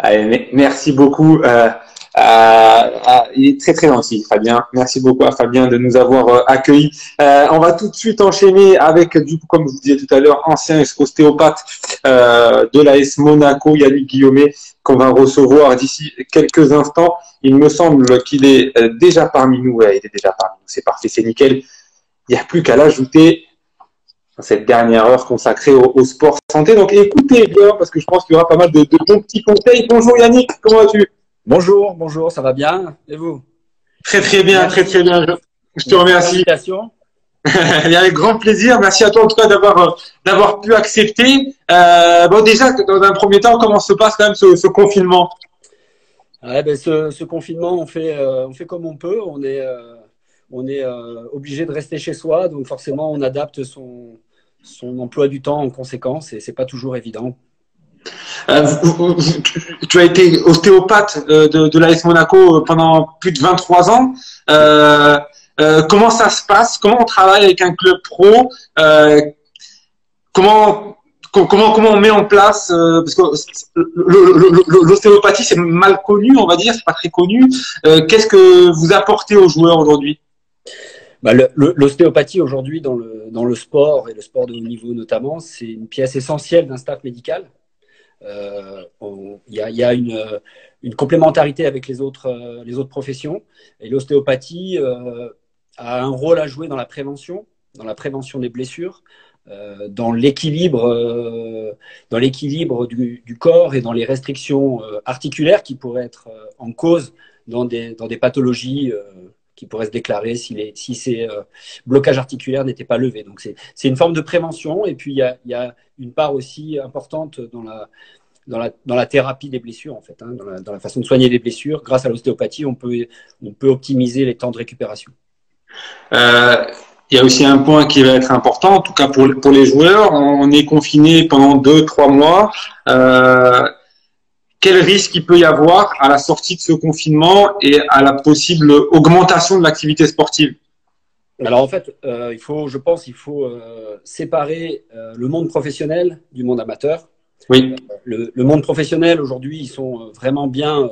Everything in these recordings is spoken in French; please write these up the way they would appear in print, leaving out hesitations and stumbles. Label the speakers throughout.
Speaker 1: Allez, merci beaucoup. Il est très très gentil, Fabien. Merci beaucoup à Fabien de nous avoir accueillis. On va tout de suite enchaîner avec, du coup, comme je vous disais tout à l'heure, ancien ostéopathe de l'AS Monaco, Yannick Guillaumet, qu'on va recevoir d'ici quelques instants. Il me semble qu'il est déjà parmi nous. Ouais, il est déjà parmi nous. C'est parfait, c'est nickel. Il n'y a plus qu'à l'ajouter dans cette dernière heure consacrée au sport santé. Donc écoutez bien, parce que je pense qu'il y aura pas mal de bons petits conseils. Bonjour Yannick, comment vas-tu?
Speaker 2: Bonjour, ça va bien? Et vous?
Speaker 1: Très très bien,
Speaker 2: Merci.
Speaker 1: très très bien. Je te
Speaker 2: Merci pour
Speaker 1: remercie.
Speaker 2: l'invitation.
Speaker 1: Avec grand plaisir. Merci à toi en tout cas d'avoir pu accepter. Bon déjà, dans un premier temps, comment se passe quand même ce confinement?
Speaker 2: Ouais, ben ce confinement, on fait comme on peut. On est obligé de rester chez soi, donc forcément, on adapte son emploi du temps en conséquence, et c'est pas toujours évident.
Speaker 1: Tu as été ostéopathe de l'AS Monaco pendant plus de 23 ans. Comment ça se passe? Comment on travaille avec un club pro? Comment on met en place parce que l'ostéopathie c'est mal connu, on va dire, c'est pas très connu. Qu'est-ce que vous apportez aux joueurs aujourd'hui?
Speaker 2: Bah, l'ostéopathie aujourd'hui dans le sport, et le sport de haut niveau notamment, c'est une pièce essentielle d'un staff médical. Il y a une complémentarité avec les autres professions, et l'ostéopathie a un rôle à jouer dans la prévention des blessures, dans l'équilibre du corps et dans les restrictions articulaires qui pourraient être en cause dans des pathologies qui pourraient se déclarer si ces blocages articulaires n'étaient pas levés. Donc c'est une forme de prévention, et puis il y a une part aussi importante dans la thérapie des blessures, en fait, hein, dans la façon de soigner les blessures. Grâce à l'ostéopathie, on peut optimiser les temps de récupération.
Speaker 1: Il y a aussi un point qui va être important, en tout cas pour les joueurs. On est confiné pendant 2-3 mois. Quel risque il peut y avoir à la sortie de ce confinement et à la possible augmentation de l'activité sportive?
Speaker 2: Alors en fait, je pense qu'il faut séparer le monde professionnel du monde amateur.
Speaker 1: Oui.
Speaker 2: Le monde professionnel, aujourd'hui, ils sont vraiment bien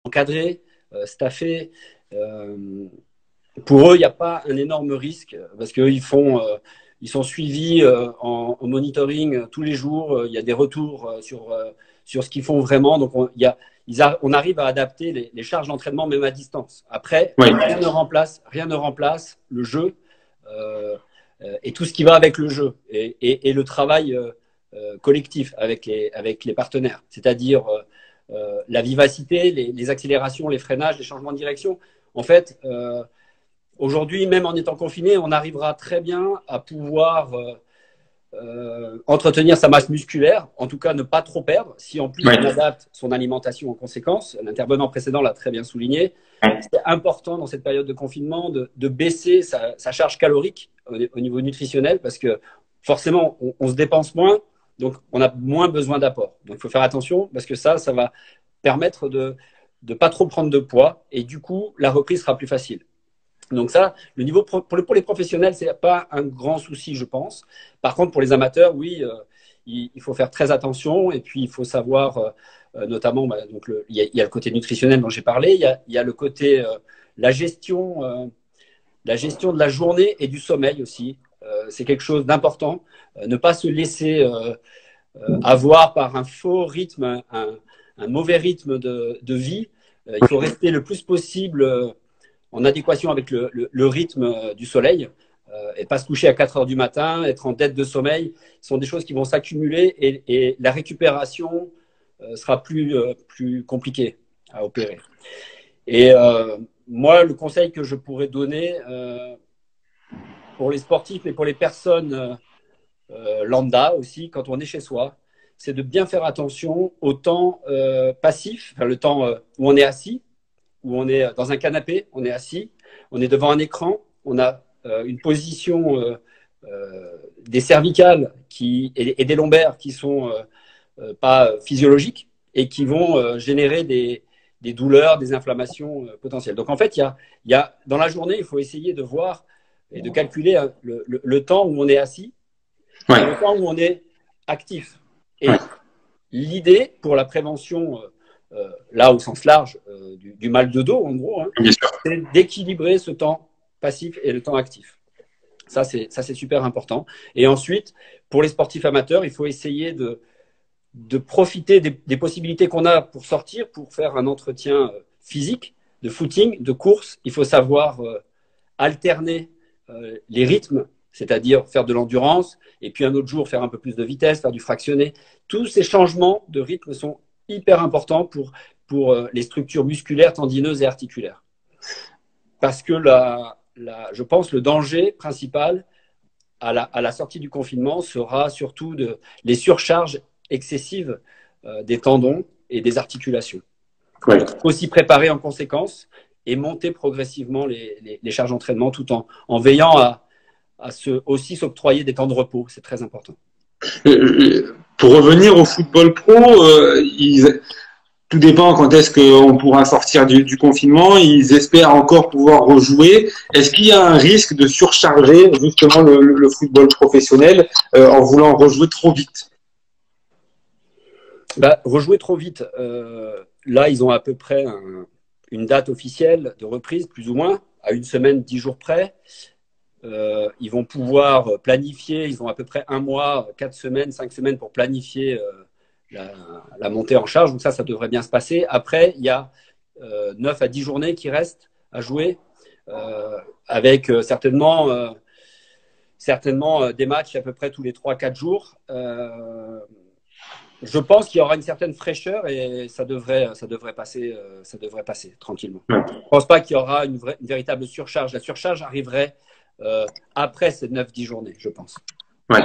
Speaker 2: encadrés, staffés. Pour eux, il n'y a pas un énorme risque parce qu'ils ils sont suivis en monitoring tous les jours. Il y a des retours sur ce qu'ils font vraiment. Donc, on arrive à adapter les charges d'entraînement même à distance. Après,
Speaker 1: Oui.
Speaker 2: rien ne remplace le jeu et tout ce qui va avec le jeu et le travail collectif avec les partenaires. C'est-à-dire la vivacité, les accélérations, les freinages, les changements de direction. En fait, aujourd'hui, même en étant confiné, on arrivera très bien à pouvoir entretenir sa masse musculaire, en tout cas ne pas trop perdre, si en plus on adapte son alimentation en conséquence. L'intervenant précédent l'a très bien souligné. C'est important dans cette période de confinement de baisser sa charge calorique au niveau nutritionnel, parce que forcément, on se dépense moins, donc on a moins besoin d'apport. Donc il faut faire attention, parce que ça va permettre de ne pas trop prendre de poids, et du coup, la reprise sera plus facile. Donc ça, le niveau pour les professionnels, c'est pas un grand souci, je pense. Par contre, pour les amateurs, oui, il faut faire très attention, et puis il faut savoir, notamment, donc il y a le côté nutritionnel dont j'ai parlé, il y a le côté la gestion de la journée et du sommeil aussi. C'est quelque chose d'important. Ne pas se laisser avoir par un faux rythme, un mauvais rythme de vie. Il faut rester le plus possible en adéquation avec le rythme du soleil, et pas se coucher à 4 heures du matin, être en dette de sommeil. Ce sont des choses qui vont s'accumuler, et la récupération sera plus compliquée à opérer. Et moi, le conseil que je pourrais donner pour les sportifs, mais pour les personnes lambda aussi, quand on est chez soi, c'est de bien faire attention au temps passif, enfin, le temps où on est assis, où on est dans un canapé, on est assis, on est devant un écran, on a une position des cervicales et des lombaires qui sont pas physiologiques, et qui vont générer des douleurs, des inflammations potentielles. Donc en fait, dans la journée, il faut essayer de voir et de calculer le temps où on est assis, et le temps où on est actif. Et l'idée pour la prévention, là au sens large, du mal de dos, en gros, hein, c'est d'équilibrer ce temps passif et le temps actif. Ça, c'est super important. Et ensuite, pour les sportifs amateurs, il faut essayer de profiter des possibilités qu'on a pour sortir, pour faire un entretien physique, de footing, de course. Il faut savoir alterner les rythmes, c'est-à-dire faire de l'endurance, et puis un autre jour faire un peu plus de vitesse, faire du fractionné. Tous ces changements de rythme sont hyper importants pour les structures musculaires, tendineuses et articulaires. Parce que je pense le danger principal à la sortie du confinement sera surtout les surcharges excessives des tendons et des articulations.
Speaker 1: Ouais.
Speaker 2: Il faut aussi préparer en conséquence et monter progressivement les charges d'entraînement tout en veillant à aussi s'octroyer des temps de repos. C'est très important.
Speaker 1: Pour revenir au football pro, tout dépend quand est-ce qu'on pourra sortir du confinement. Ils espèrent encore pouvoir rejouer. Est-ce qu'il y a un risque de surcharger justement le football professionnel en voulant rejouer trop vite?
Speaker 2: Rejouer trop vite. Là, ils ont à peu près une date officielle de reprise, plus ou moins, à 1 semaine, 10 jours près. Ils vont pouvoir planifier, ils ont à peu près 1 mois, 4 semaines, 5 semaines pour planifier la montée en charge. Donc ça devrait bien se passer. Après, il y a 9 à 10 journées qui restent à jouer, avec certainement des matchs à peu près tous les 3-4 jours. Je pense qu'il y aura une certaine fraîcheur et ça devrait passer tranquillement. Je ne pense pas qu'il y aura une véritable surcharge. La surcharge arriverait après ces 9-10 journées, je pense.
Speaker 1: Ouais.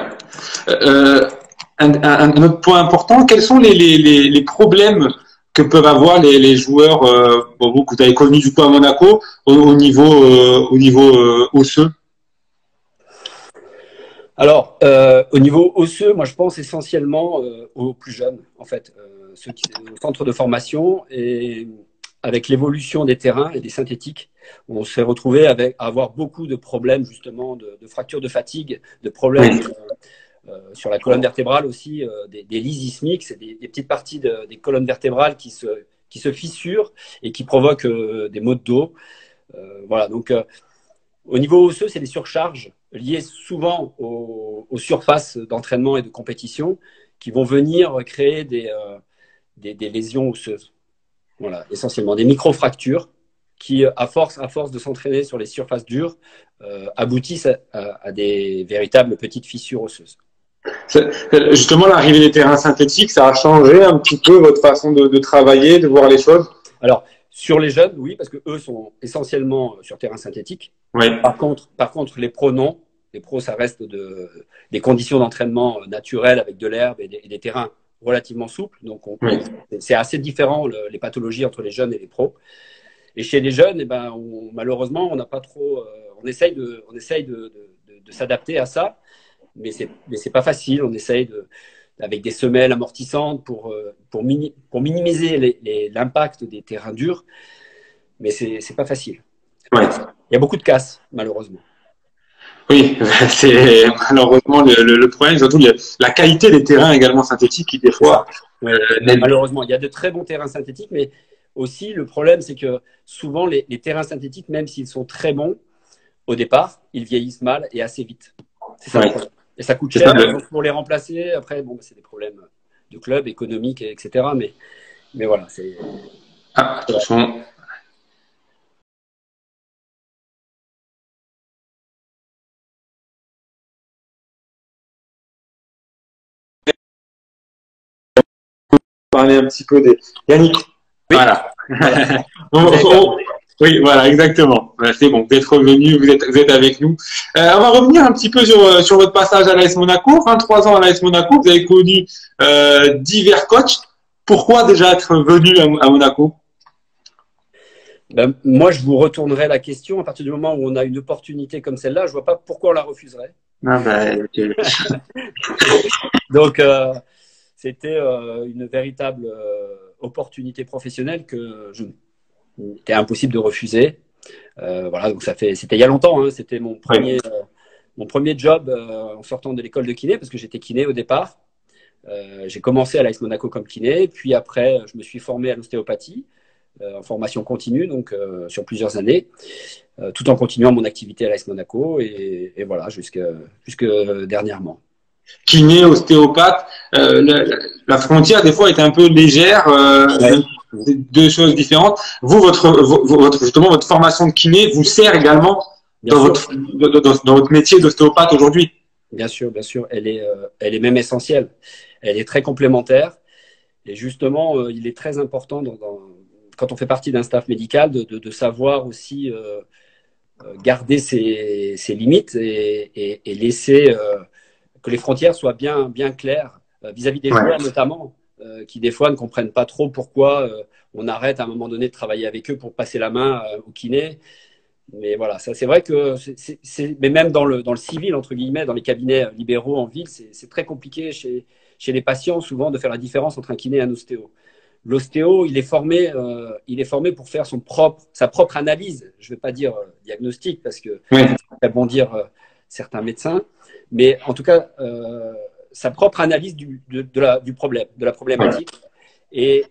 Speaker 1: Un autre point important, quels sont les problèmes que peuvent avoir les joueurs, vous que vous avez connus du coup à Monaco, au niveau osseux?
Speaker 2: Alors, au niveau osseux, moi je pense essentiellement aux plus jeunes, en fait, ceux qui sont au centre de formation, et avec l'évolution des terrains et des synthétiques, on s'est retrouvé à avoir beaucoup de problèmes justement de fractures de fatigue, de problèmes sur la colonne vertébrale aussi, des lysismiques, c'est des petites parties des colonnes vertébrales qui se fissurent et qui provoquent des maux de dos. Voilà, donc au niveau osseux, c'est des surcharges liées souvent aux surfaces d'entraînement et de compétition qui vont venir créer des lésions osseuses. Voilà, essentiellement des micro-fractures qui, à force de s'entraîner sur les surfaces dures, aboutissent à des véritables petites fissures osseuses.
Speaker 1: Justement, l'arrivée des terrains synthétiques, ça a changé un petit peu votre façon de travailler, de voir les choses?
Speaker 2: Alors, sur les jeunes, oui, parce que eux sont essentiellement sur terrain synthétique.
Speaker 1: Oui.
Speaker 2: Par contre, les pros, non. Les pros, ça reste des conditions d'entraînement naturelles avec de l'herbe et des terrains relativement souples. Donc, c'est assez différent les pathologies entre les jeunes et les pros. Et chez les jeunes, malheureusement, on n'a pas trop. On essaye de s'adapter à ça, mais c'est pas facile. On essaye avec des semelles amortissantes pour minimiser l'impact des terrains durs, mais c'est pas facile.
Speaker 1: Ouais.
Speaker 2: Il y a beaucoup de casses, malheureusement.
Speaker 1: Oui, c'est malheureusement le problème, surtout la qualité des terrains également synthétiques qui des fois.
Speaker 2: Malheureusement, il y a de très bons terrains synthétiques, mais aussi le problème, c'est que souvent les terrains synthétiques, même s'ils sont très bons au départ, ils vieillissent mal et assez vite. C'est ça le problème. Et ça coûte cher pour les remplacer. Après, c'est des problèmes de club, économiques, etc. Mais voilà, c'est.
Speaker 1: Attention. Parler un petit peu des Yannick. Oui. Voilà. Oui, voilà, exactement. C'est bon, vous êtes revenu, vous êtes avec nous. On va revenir un petit peu sur votre passage à l'AS Monaco. 23 ans à l'AS Monaco, vous avez connu divers coachs. Pourquoi déjà être venu à Monaco?
Speaker 2: Moi, je vous retournerai la question. À partir du moment où on a une opportunité comme celle-là, je vois pas pourquoi on la refuserait.
Speaker 1: Okay.
Speaker 2: Donc, c'était une véritable opportunité professionnelle que c'était impossible de refuser. Voilà, donc c'était il y a longtemps. Hein, c'était mon premier job en sortant de l'école de kiné, parce que j'étais kiné au départ. J'ai commencé à l'AS Monaco comme kiné, puis après, je me suis formé à l'ostéopathie en formation continue, donc sur plusieurs années, tout en continuant mon activité à l'AS Monaco et voilà, jusque dernièrement.
Speaker 1: Kiné, ostéopathe, la frontière des fois est un peu légère,
Speaker 2: Ouais.
Speaker 1: c'est deux choses différentes. Vous, justement, votre formation de kiné vous sert également
Speaker 2: Bien sûr,
Speaker 1: dans votre métier d'ostéopathe aujourd'hui.
Speaker 2: bien sûr, bien sûr, elle est même essentielle. Elle est très complémentaire. Et justement, il est très important quand on fait partie d'un staff médical de savoir aussi garder ses limites et laisser que les frontières soient bien claires vis-à-vis des
Speaker 1: Ouais.
Speaker 2: joueurs notamment, qui des fois ne comprennent pas trop pourquoi on arrête à un moment donné de travailler avec eux pour passer la main au kiné. Mais voilà, ça c'est vrai que mais même dans le civil entre guillemets, dans les cabinets libéraux en ville, c'est très compliqué chez les patients souvent de faire la différence entre un kiné et un ostéo. L'ostéo, il est formé pour faire sa propre analyse. Je ne vais pas dire diagnostic parce que
Speaker 1: Ouais.
Speaker 2: c'est bon dire certains médecins, mais en tout cas sa propre analyse du problème, de la problématique. Et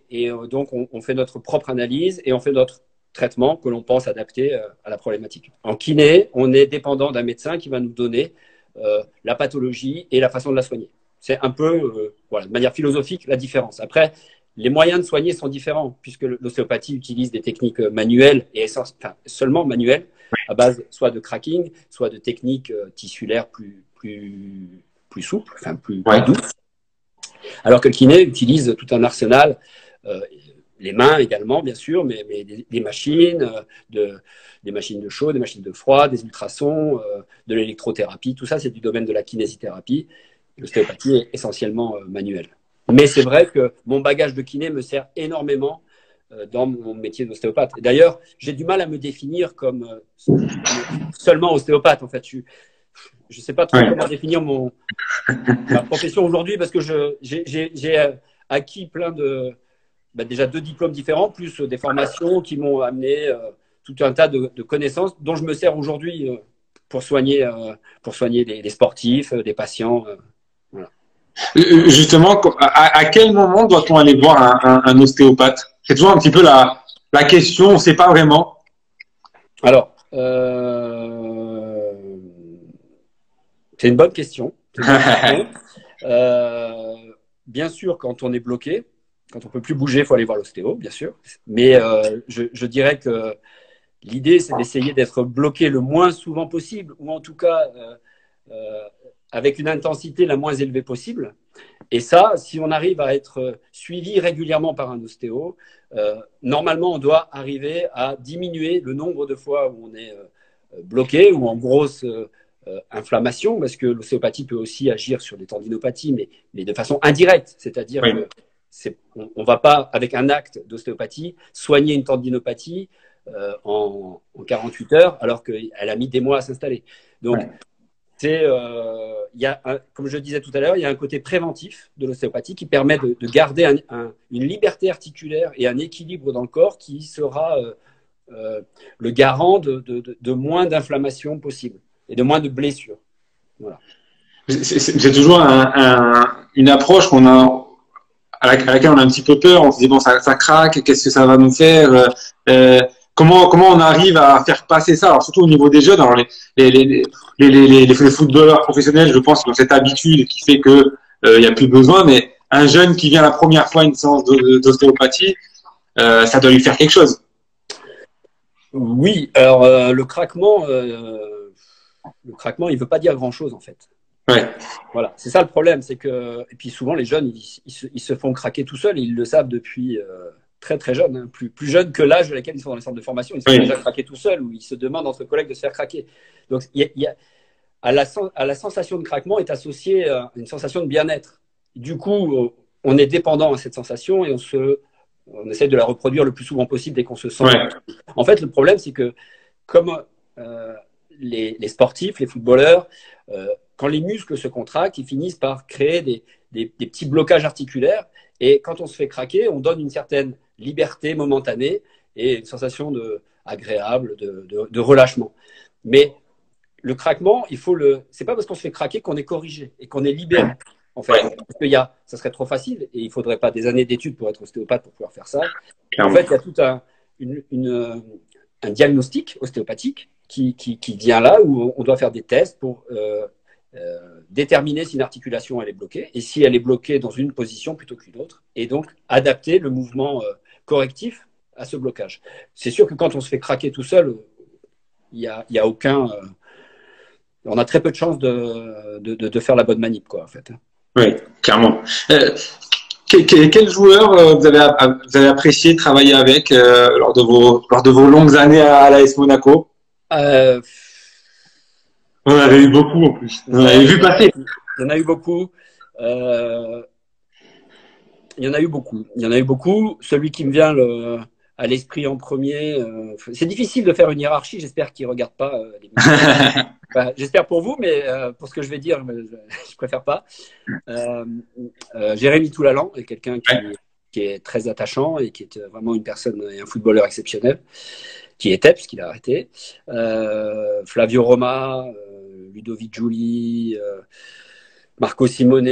Speaker 2: donc on fait notre propre analyse et on fait notre traitement que l'on pense adapté à la problématique. En kiné, on est dépendant d'un médecin qui va nous donner la pathologie et la façon de la soigner. C'est un peu, voilà, de manière philosophique, la différence. Après, les moyens de soigner sont différents, puisque l'ostéopathie utilise des techniques manuelles, seulement manuelles, à base soit de cracking, soit de techniques tissulaires plus souples, plus douces. Alors que le kiné utilise tout un arsenal, les mains également, bien sûr, mais des machines, des machines de chaud, des machines de froid, des ultrasons, de l'électrothérapie. Tout ça, c'est du domaine de la kinésithérapie. L'ostéopathie est essentiellement manuelle. Mais c'est vrai que mon bagage de kiné me sert énormément dans mon métier d'ostéopathe. D'ailleurs, j'ai du mal à me définir comme seulement ostéopathe. En fait, je ne sais pas trop comment définir ma profession aujourd'hui parce que j'ai acquis plein de déjà 2 diplômes différents, plus des formations qui m'ont amené tout un tas de connaissances dont je me sers aujourd'hui pour soigner des sportifs, des patients. Voilà.
Speaker 1: Justement, à quel moment doit-on aller voir un ostéopathe? C'est toujours un petit peu la question, on ne sait pas vraiment.
Speaker 2: Alors, c'est une bonne question. Bien sûr, quand on est bloqué, quand on ne peut plus bouger, il faut aller voir l'ostéo, bien sûr. Mais je dirais que l'idée, c'est d'essayer d'être bloqué le moins souvent possible, ou en tout cas avec une intensité la moins élevée possible. Et ça, si on arrive à être suivi régulièrement par un ostéo, normalement, on doit arriver à diminuer le nombre de fois où on est bloqué ou en grosse inflammation, parce que l'ostéopathie peut aussi agir sur des tendinopathies, mais de façon indirecte. C'est-à-dire qu'on ne va pas, avec un acte d'ostéopathie, soigner une tendinopathie en 48 heures, alors qu'elle a mis des mois à s'installer. Donc, comme je le disais tout à l'heure, il y a un côté préventif de l'ostéopathie qui permet de garder une liberté articulaire et un équilibre dans le corps qui sera le garant de moins d'inflammation possible et de moins de blessures. Voilà.
Speaker 1: C'est toujours une approche à laquelle on a un petit peu peur. On se dit, bon, ça craque, qu'est-ce que ça va nous faire comment on arrive à faire passer ça? Alors, surtout au niveau des jeunes, alors les footballeurs professionnels, je pense, qui ont cette habitude qui fait que il n'y a plus besoin, mais un jeune qui vient la première fois à une séance d'ostéopathie, ça doit lui faire quelque chose.
Speaker 2: Oui, alors le craquement, il ne veut pas dire grand-chose en fait.
Speaker 1: Ouais.
Speaker 2: Voilà, c'est ça le problème, c'est que et puis souvent les jeunes ils se font craquer tout seuls, ils le savent depuis très très jeunes, hein, plus jeunes que l'âge à laquelle ils sont dans les centres de formation, ils se font déjà craquer tout seuls ou ils se demandent entre collègues de se faire craquer. Donc à la sensation de craquement est associée une sensation de bien-être. Du coup, on est dépendant à cette sensation et on essaie de la reproduire le plus souvent possible dès qu'on se sent. Ouais. En fait, le problème, c'est que comme les sportifs, les footballeurs, quand les muscles se contractent, ils finissent par créer des petits blocages articulaires. Et quand on se fait craquer, on donne une certaine liberté momentanée et une sensation agréable de relâchement. Mais le craquement, c'est pas parce qu'on se fait craquer qu'on est corrigé et qu'on est libéré. en fait.
Speaker 1: Ouais.
Speaker 2: Parce que ça serait trop facile et il faudrait pas des années d'études pour être ostéopathe pour pouvoir faire ça.
Speaker 1: Clairement.
Speaker 2: En fait, il y a tout un diagnostic ostéopathique qui vient là où on doit faire des tests pour déterminer si une articulation elle est bloquée et si elle est bloquée dans une position plutôt qu'une autre et donc adapter le mouvement correctif à ce blocage. C'est sûr que quand on se fait craquer tout seul, il y a aucun on a très peu de chances de faire la bonne manip, quoi, en fait.
Speaker 1: Oui, clairement. Quel joueur vous avez apprécié travailler avec lors de vos longues années à l'AS Monaco? On en avait eu beaucoup en plus. On en avait vu passer.
Speaker 2: Il y en a eu beaucoup. Il y en a eu beaucoup. Il y en a eu beaucoup. Celui qui me vient à l'esprit en premier, c'est difficile de faire une hiérarchie. J'espère qu'il ne regarde pas l'émission. Enfin, j'espère pour vous, mais pour ce que je vais dire, je préfère pas. Jérémy Toulalan est quelqu'un qui est très attachant et qui est vraiment une personne et un footballeur exceptionnel, qui était, puisqu'il a arrêté. Flavio Roma, Ludovic Giuli, Marco Simone.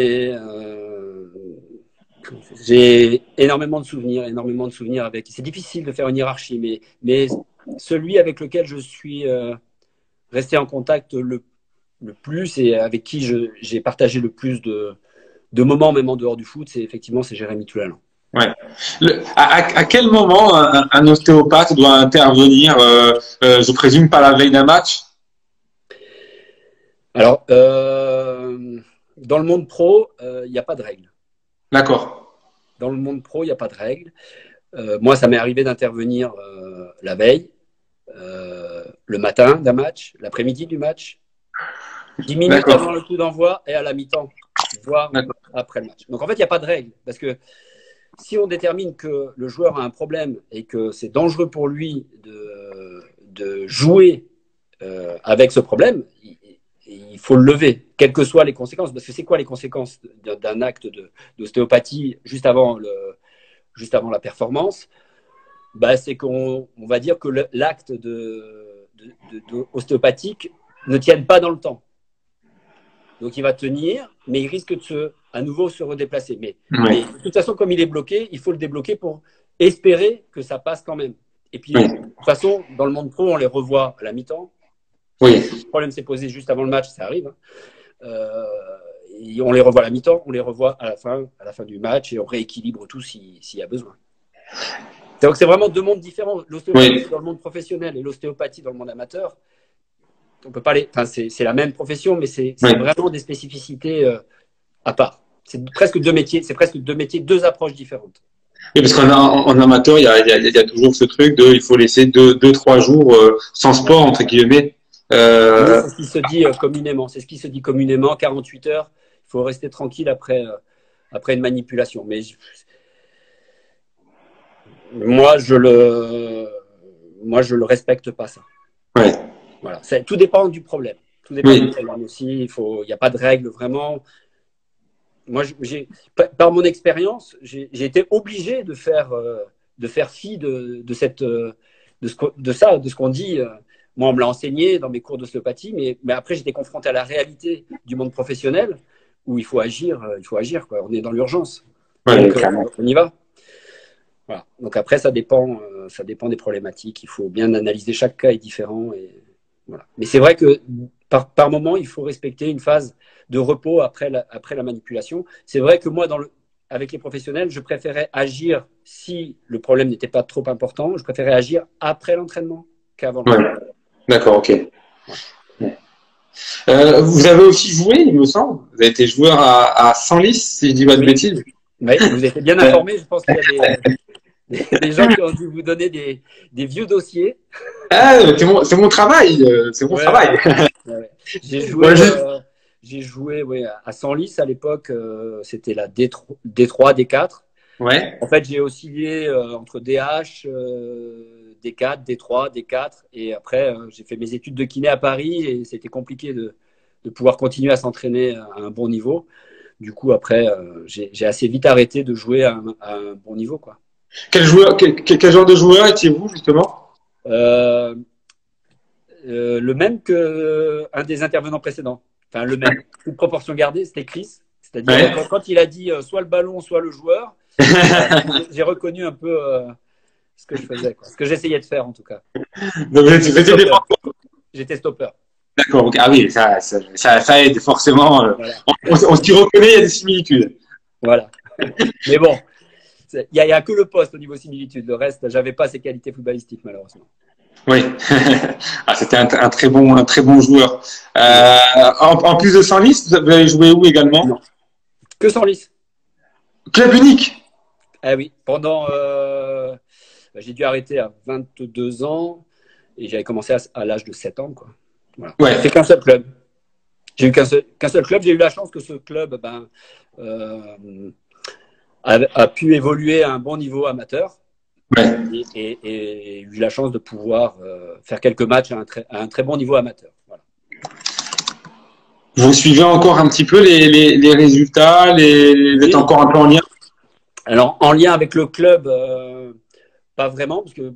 Speaker 2: J'ai énormément de souvenirs avec. C'est difficile de faire une hiérarchie, mais celui avec lequel je suis resté en contact le plus et avec qui j'ai partagé le plus de moments, même en dehors du foot, c'est Jérémy Toulalan.
Speaker 1: Ouais. À quel moment un ostéopathe doit intervenir, je présume pas la veille d'un match?
Speaker 2: Alors, dans le monde pro, il n'y a pas de règle.
Speaker 1: D'accord.
Speaker 2: Dans le monde pro, il n'y a pas de règle. Moi, ça m'est arrivé d'intervenir la veille, le matin d'un match, l'après-midi du match, 10 minutes avant le coup d'envoi et à la mi-temps, voire après le match. Donc, en fait, il n'y a pas de règle. Parce que si on détermine que le joueur a un problème et que c'est dangereux pour lui de jouer avec ce problème, il faut le lever, quelles que soient les conséquences. Parce que c'est quoi les conséquences d'un acte d'ostéopathie juste avant la performance? C'est qu'on va dire que l'acte ostéopathique ne tienne pas dans le temps. Donc il va tenir, mais il risque à nouveau se redéplacer. Mais de toute façon, comme il est bloqué, il faut le débloquer pour espérer que ça passe quand même. Et puis, de toute façon, dans le monde pro, on les revoit à la mi-temps.
Speaker 1: Oui.
Speaker 2: Si le problème s'est posé juste avant le match, ça arrive. Et on les revoit à la mi-temps, on les revoit à la fin du match et on rééquilibre tout s'il y a besoin. Donc c'est vraiment deux mondes différents. L'ostéopathie dans le monde professionnel et l'ostéopathie dans le monde amateur. On peut pas c'est la même profession, mais c'est vraiment des spécificités à part. C'est presque deux métiers, deux approches différentes.
Speaker 1: Oui, parce qu'en amateur, il y a toujours ce truc il faut laisser 2-3 jours sans sport, entre guillemets.
Speaker 2: Oui, c'est ce qui se dit communément. C'est ce qui se dit communément. 48 heures, il faut rester tranquille après une manipulation. Mais moi, je le respecte pas, ça.
Speaker 1: Ouais.
Speaker 2: Voilà. Tout dépend du problème. Tout dépend du problème aussi. Il n'y a pas de règle vraiment. Moi, par mon expérience, j'ai été obligé de faire fi de ce qu'on dit. Moi, on me l'a enseigné dans mes cours d'ostéopathie, mais après, j'étais confronté à la réalité du monde professionnel où il faut agir, quoi. On est dans l'urgence.
Speaker 1: Ouais,
Speaker 2: donc, on y va. Voilà. Donc après, ça dépend des problématiques. Il faut bien analyser, chaque cas est différent. Et voilà. Mais c'est vrai que par moment, il faut respecter une phase de repos après la manipulation. C'est vrai que moi, avec les professionnels, je préférais agir, si le problème n'était pas trop important, je préférais agir après l'entraînement qu'avant l'entraînement.
Speaker 1: D'accord, ok. Ouais. Vous avez aussi joué, il me semble. Vous avez été joueur à Senlis, si je dis pas de bêtises.
Speaker 2: Oui, vous êtes bien informé. Je pense qu'il y a des gens qui ont dû vous donner des vieux dossiers. Ah,
Speaker 1: c'est mon travail. C'est mon travail.
Speaker 2: Ouais. J'ai joué à Senlis à l'époque. C'était la D3, D4.
Speaker 1: Ouais.
Speaker 2: En fait, j'ai oscillé entre DH, D4, D3, D4. Et après, j'ai fait mes études de kiné à Paris et c'était compliqué de pouvoir continuer à s'entraîner à un bon niveau. Du coup, après, j'ai assez vite arrêté de jouer à un bon niveau, quoi.
Speaker 1: Quel genre de joueur étiez-vous, justement?
Speaker 2: Le même qu'un des intervenants précédents. Enfin, le même. Toute proportion gardée, c'était Chris. C'est-à-dire, quand il a dit soit le ballon, soit le joueur, j'ai reconnu un peu ce que je faisais, quoi. Ce que j'essayais de faire, en tout cas.
Speaker 1: Donc,
Speaker 2: j'étais stopper.
Speaker 1: D'accord, okay. Ah oui, ça aide forcément.
Speaker 2: Voilà.
Speaker 1: On s'y reconnaît, il y a des similitudes.
Speaker 2: Voilà. Mais bon, il n'y a que le poste au niveau similitude. Le reste, j'avais pas ces qualités footballistiques, malheureusement.
Speaker 1: Oui, ah, c'était un très bon joueur. En plus de Senlis, vous avez joué où également?
Speaker 2: Non, que Senlis.
Speaker 1: Club unique?
Speaker 2: Ah oui, pendant. J'ai dû arrêter à 22 ans et j'avais commencé à l'âge de 7 ans, quoi. Voilà.
Speaker 1: Ouais.
Speaker 2: J'ai fait qu'un seul club. J'ai eu qu'un seul club. J'ai eu la chance que ce club a pu évoluer à un bon niveau amateur.
Speaker 1: Ouais.
Speaker 2: Et eu la chance de pouvoir faire quelques matchs à un très bon niveau amateur. Voilà.
Speaker 1: Vous suivez encore un petit peu les résultats, vous êtes encore un peu en lien?
Speaker 2: Alors, en lien avec le club, pas vraiment, parce que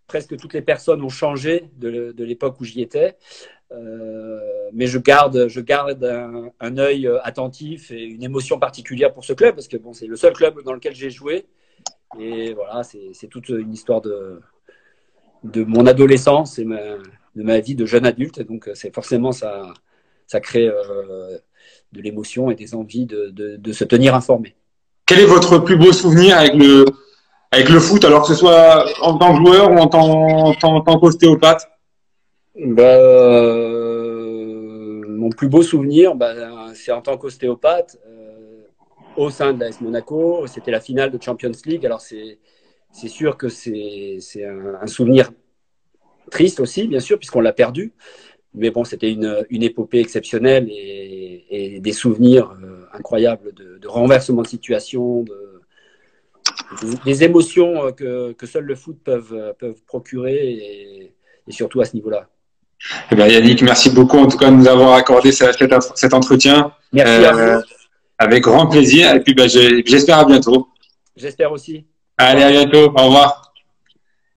Speaker 2: presque toutes les personnes ont changé de l'époque où j'y étais. Mais je garde un œil attentif et une émotion particulière pour ce club, parce que bon, c'est le seul club dans lequel j'ai joué. Et voilà, c'est toute une histoire de mon adolescence et de ma vie de jeune adulte. Donc, c'est forcément ça crée de l'émotion et des envies de se tenir informé.
Speaker 1: Quel est votre plus beau souvenir avec le foot, alors que ce soit en tant que joueur ou en tant qu'ostéopathe?
Speaker 2: Mon plus beau souvenir, c'est en tant qu'ostéopathe. Au sein de l'AS Monaco, c'était la finale de Champions League. Alors c'est sûr que c'est un souvenir triste aussi, bien sûr, puisqu'on l'a perdu. Mais bon, c'était une épopée exceptionnelle et des souvenirs incroyables de renversement de situation, des émotions que seul le foot peuvent procurer et surtout à ce niveau-là.
Speaker 1: Eh bien, Yannick, merci beaucoup en tout cas de nous avoir accordé cet entretien.
Speaker 2: Merci à vous.
Speaker 1: Avec grand plaisir. Et puis, j'espère à bientôt.
Speaker 2: J'espère aussi.
Speaker 1: Allez, à bientôt. Au revoir.